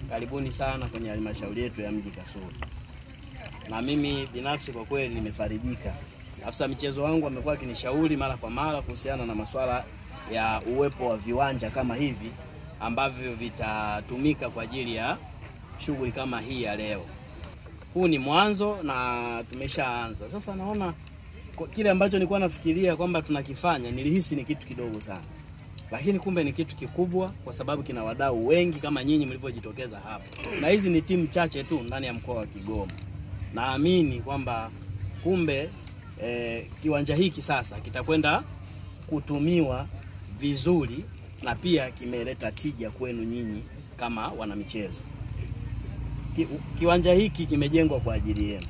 karibuni sana kwenye halmashauri yetu ya mji Kasulu. Na mimi binafsi kwa kweli nimefarijika. Afisa michezo wangu amekuwa akinishauri mara kwa mara kuhusiana na masuala ya uwepo wa viwanja kama hivi ambavyo vitatumika kwa ajili ya shughuli kama hii ya leo. Huu ni mwanzo na tumeshaanza. Sasa naona kile ambacho nilikuwa nafikiria kwamba tunakifanya nilihisi ni kitu kidogo sana. Lakini kumbe ni kitu kikubwa kwa sababu kina wadau wengi kama nyinyi mlivyojitokeza hapa. Na hizi ni timu chache tu ndani ya mkoa wa Kigoma. Naamini kwamba kumbe kiwanja hiki sasa kitakwenda kutumiwa vizuri na pia kimeleta tija kwenu nyinyi kama wanamichezo. Kiwanja hiki kimejengwa kwa ajili yenu.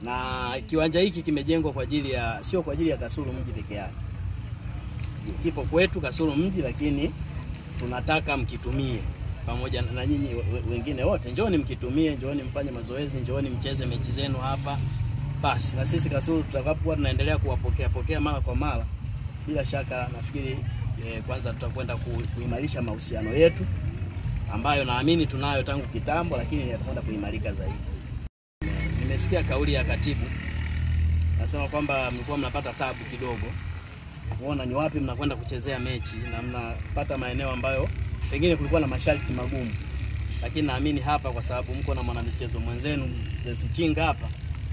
Na kiwanja hiki kimejengwa kwa ajili ya sio kwa ajili ya Kasulu mji peke yake. Kipo kwetu Kasulu mji, lakini tunataka mkitumie pamoja na nyinyi wengine wote. Njooni mkitumie, njooni mfanye mazoezi, njooni mcheze mechi zenu hapa. Basi na sisi Kasulu tutakapokuwa tunaendelea kuwapokea mara kwa mara, bila shaka nafikiri kwanza tutakwenda kuimarisha mahusiano yetu ambayo naamini tunayo tangu kitambo, lakini yatakwenda kuimarika zaidi. Nimesikia kauli ya katibu nasema kwamba mlikuwa mnapata tabu kidogo kuona ni wapi mnakwenda kuchezea mechi na mnapata maeneo ambayo pengine kulikuwa na masharti magumu. Lakini naamini hapa kwa sababu mko na mwanamichezo mwenzenu Chinga hapa,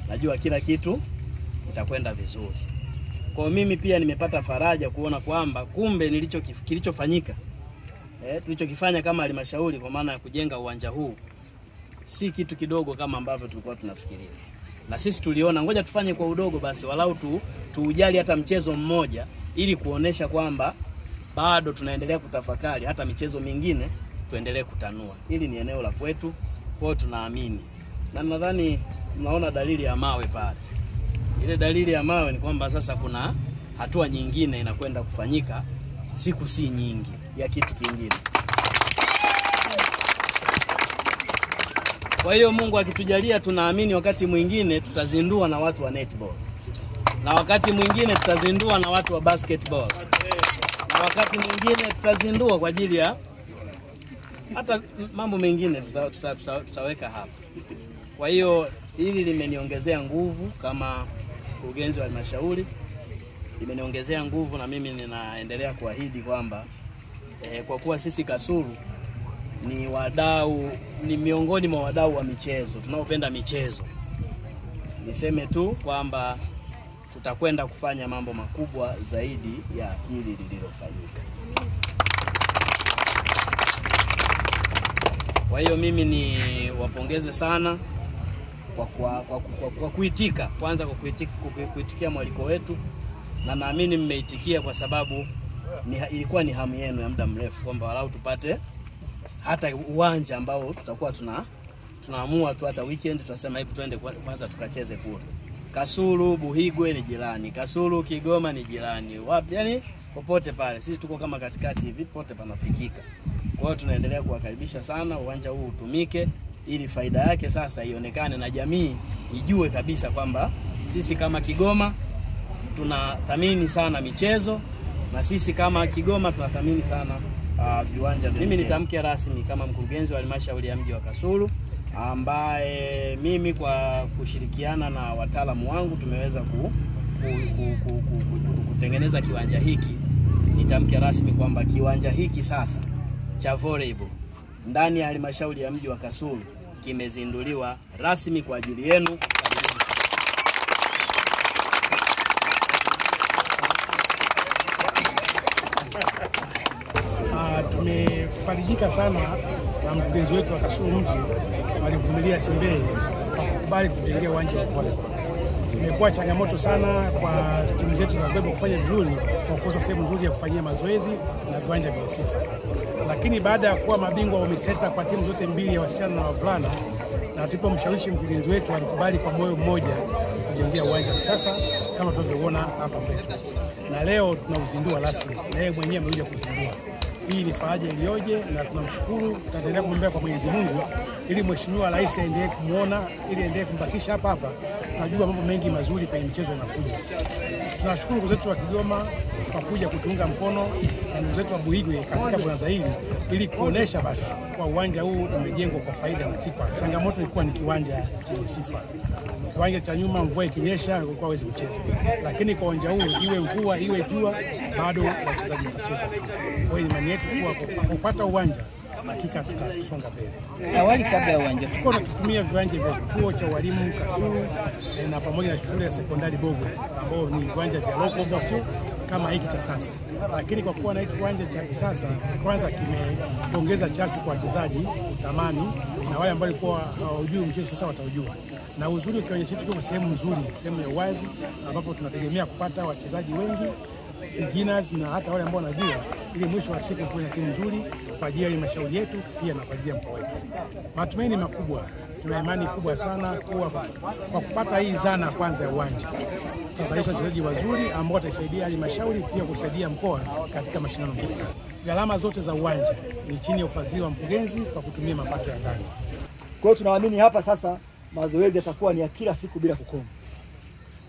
najua kila kitu itakwenda vizuri. Kwa mimi pia nimepata faraja kuona kwamba kumbe kilichofanyika tulichokifanya kama halmashauri kwa maana ya kujenga uwanja huu si kitu kidogo kama ambavyo tulikuwa tunafikiria. Na sisi tuliona ngoja tufanye kwa udogo basi walau tuujali hata mchezo mmoja ili kuonesha kwamba bado tunaendelea kutafakari hata michezo mingine tuendelee kutanua. Hili ni eneo la kwetu, kwa tunaamini. Na nadhani mnaona dalili ya mawe pale. Ile dalili ya mawe ni kwamba sasa kuna hatua nyingine inakwenda kufanyika siku si nyingi ya kitu kingine. Kwa hiyo Mungu akitujalia tunaamini wakati mwingine tutazindua na watu wa netball. Na wakati mwingine tutazindua na watu wa basketball. Na wakati mwingine tutazindua kwa ajili ya hata mambo mengine tutaweka hapa. Kwa hiyo hili limeniongezea nguvu kama mkurugenzi wa halmashauri. Limeniongezea nguvu na mimi ninaendelea kuahidi kwamba kwa kuwa sisi Kasulu ni miongoni mwa wadau wa michezo, tunaopenda michezo. Niseme tu kwamba tutakwenda kufanya mambo makubwa zaidi ya hili lililofanyika. Kwa hiyo mimi ni wapongeze sana kwa kuitika, kwanza kwa kuitikia mwaliko wetu, na naamini mmeitikia kwa sababu ilikuwa ni hamu yenu ya muda mrefu kwamba walau tupate hata uwanja ambao tutakuwa tunaamua tu hata weekend tutasema hebu twende kwanza tukacheze kule. Kasulu Buhigwe ni jirani, Kasulu Kigoma ni jirani. Wapi yani popote pale. Sisi tuko kama katikati hivi, popote panafikika. Kwa hiyo tunaendelea kuwakaribisha sana, uwanja huu utumike ili faida yake sasa ionekane na jamii ijue kabisa kwamba sisi kama Kigoma tunathamini sana michezo na sisi kama Kigoma tunathamini sana viwanja. Mimi nitamke rasmi kama mkurugenzi wa halmashauri ya mji wa Kasulu, ambaye mimi kwa kushirikiana na wataalamu wangu tumeweza kutengeneza kiwanja hiki. Nitamke rasmi kwamba kiwanja hiki sasa cha volleyball ndani ya halmashauri ya mji wa Kasulu kimezinduliwa rasmi kwa ajili yenu. Tumefarijika sana na mkurugenzi wetu wa Kasulu mji alivumilia Simbeye kukubali kujengea uwanja wa volleyball. Imekuwa changamoto sana kwa timu zetu za volleyball kufanya vizuri kwa kukosa sehemu nzuri ya kufanyia mazoezi na viwanja vya sifa. Lakini baada ya kuwa mabingwa wa miseta kwa timu zote mbili ya wasichana na wavulana, na tulipomshawishi mkurugenzi wetu alikubali kwa moyo mmoja kujengea uwanja wa sasa kama tunavyoona hapa mbele. Na leo tunauzindua rasmi. Na yeye mwenyewe amekuja kuzindua. Hii ni faraja iliyoje na tunamshukuru, tutaendelea kumwombea kwa Mwenyezi Mungu ili Mheshimiwa Rais aendelee kumuona, ili aendelee kumbakisha hapa. Tunajua mambo mengi mazuri kwenye michezo yanakuja. Tunashukuru ndugu zetu wa Kigoma kwa kuja kutuunga mkono na ndugu zetu wa Buhigwe katika bonanza hili ili kuonesha basi kwa uwanja huu umejengwa kwa faida na sifa. Changamoto ilikuwa ni kiwanja chenye sifa. Kiwanja cha nyuma mvua ikinyesha ulikuwa hawezi kucheza. Lakini kwa uwanja huu iwe mvua iwe jua bado wachezaji watacheza. Kwa hiyo imani yetu kuwa kupata uwanja hakika tutasonga mbele. Awali kabla ya uwanja tulikuwa tunatumia viwanja vya chuo cha walimu Kasulu na pamoja na shule ya sekondari Bogwe ambao ni viwanja vya local box kama hiki cha sasa. Lakini kwa kuwa na hiki kiwanja cha kisasa kwanza kimeongeza chachu kwa wachezaji kutamani na wale ambao walikuwa hawajui mchezo sasa wataujua. Na uzuri kiwanja chetu kiko sehemu nzuri, sehemu ya wazi ambapo tunategemea kupata wachezaji wengi beginners na hata wale ambao wanajua ili mwisho wa siku tuwe na timu nzuri kwa ajili ya halmashauri yetu pia na kwa ajili ya mkoa wetu. Matumaini makubwa, tuna imani kubwa sana kuwa kwa kupata hii zana kwanza ya uwanja tutazalisha wachezaji wazuri ambao wataisaidia halmashauri pia kusaidia mkoa katika mashindano mengi. Gharama zote za uwanja ni chini ya ufadhili wa mkurugenzi kwa kutumia mapato ya ndani. Kwa hiyo tunaamini hapa sasa mazoezi yatakuwa ni ya kila siku bila kukoma.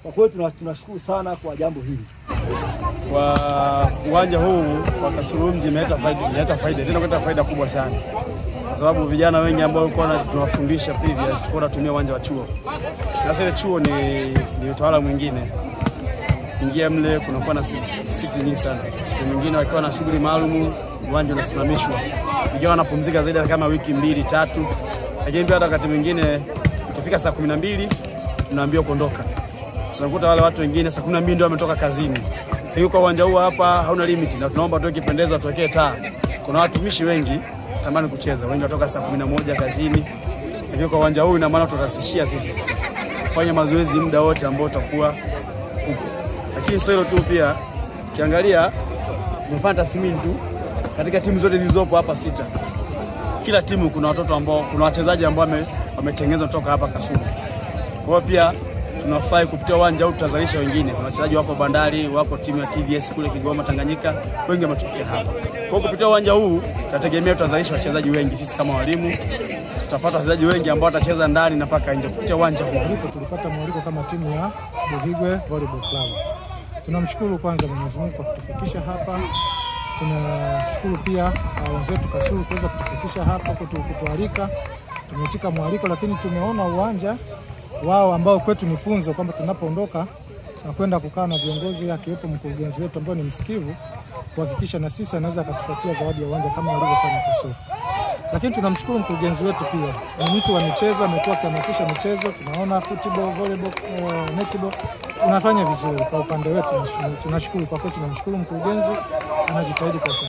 Kwa kweli tunashukuru sana kwa jambo hili. Kwa uwanja huu wa Kasulu mji imeleta faida kubwa sana. Kwa sababu vijana wengi ambao walikuwa tunawafundisha previous tulikuwa tunatumia uwanja wa chuo. Sasa ile chuo ni utawala mwingine. Ingia mle kunakuwa na siku nyingi sana. Wengine wakiwa na shughuli maalum uwanja unasimamishwa. Vijana wanapumzika zaidi kama wiki 2-3. Lakini pia wakati mwingine ikifika saa 12 tunaambiwa kuondoka. Tunakuta wale watu wengine saa 12 ndio wametoka kazini. Hiyo kwa uwanja huu hapa hauna limit na tunaomba tuweke pendeza tuwekee taa. Kuna watumishi wengi tamani kucheza. Wengi watoka saa 11 kazini. Hiyo kwa uwanja huu ina maana tutasishia sisi sasa. Kufanya mazoezi muda wote ambao utakuwa upo. Lakini sio hilo tu pia kiangalia mfano tathmini tu katika timu zote zilizopo hapa 6. Kila timu kuna watoto ambao kuna wachezaji ambao wametengenezwa kutoka hapa Kasulu. Kwa hiyo pia tunafai kupitia uwanja huu tutazalisha wengine. Kuna wachezaji wako Bandari, wako timu ya TVS kule Kigoma Tanganyika, wengi wametokea hapa. Kwa hiyo kupitia uwanja huu tutategemea tutazalisha wachezaji wengi. Sisi kama walimu tutapata wachezaji wengi ambao watacheza ndani na paka nje kupitia uwanja huu. Tulipata mwaliko kama timu ya Buhigwe Volleyball Club. Tunamshukuru kwanza Mwenyezi Mungu kwa kutufikisha hapa. Tunashukuru pia wenzetu Kasulu kuweza kutufikisha hapa kutualika. Tumetika mwaliko lakini tumeona uwanja wao ambao kwetu ni funzo kwamba tunapoondoka na kwenda kukaa na viongozi akiwepo mkurugenzi wetu ambao ni msikivu kuhakikisha na sisi anaweza kutupatia zawadi ya uwanja kama walivyofanya Kasulu. Lakini tunamshukuru mkurugenzi wetu pia. Ni mtu wa michezo, amekuwa akihamasisha michezo. Tunaona football, volleyball, netball tunafanya vizuri kwa upande wetu. Tunashukuru kwa kweli, tunamshukuru mkurugenzi anajitahidi kwa